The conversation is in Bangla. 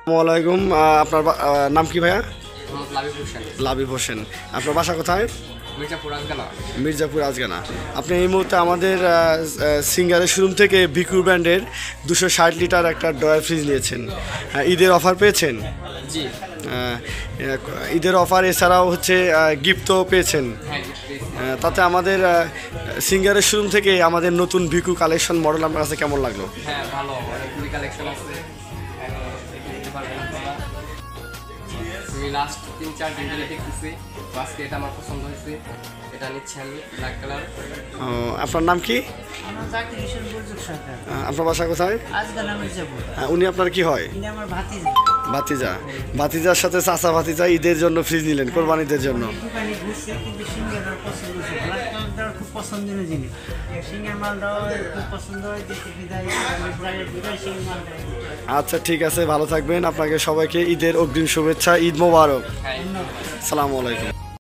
আসসালামাইকুম। আপনার নাম কি ভাইয়া? লাবিব হোসেন। লাবিব হোসেন। আপনার বাসা কোথায়? মির্জাপুর আজগানা। মির্জাপুর আজগানা। আপনি এই মুহূর্তে আমাদের সিঙ্গারের শোরুম থেকে ভিকু ব্র্যান্ডের 260 লিটার একটা ড্রয়ার ফ্রিজ নিয়েছেন। ঈদের অফার পেয়েছেন? জি। ঈদের অফার এছাড়াও হচ্ছে গিফটও পেয়েছেন। হ্যাঁ, তাতে আমাদের সিঙ্গারের শোরুম থেকে আমাদের নতুন ভিকু কালেকশন মডেল আপনার কাছে কেমন লাগলো? হ্যাঁ ভালো, অনেকগুলি কালেকশন আছে। দেখতে পারবেন আপনারা। আমি লাস্ট 3-4 দিন ধরে দেখতেছি, আজকে এটা আমার পছন্দ হয়েছে, এটা নিচ্ছি আমি, ব্ল্যাক কালার। আপনার নাম কি? আপনার বাসা কোথায়? উনি আপনার কি হয়? ভাতিজা। ভাতিজার সাথে চাচা ভাতিজা ঈদের জন্য ফ্রিজ নিলেন, কোরবানিদের জন্য। আচ্ছা ঠিক আছে, ভালো থাকবেন। আপনাকে সবাইকে ঈদের অগ্রিম শুভেচ্ছা। ঈদ মোবারক। হ্যাঁ। আসসালামু আলাইকুম।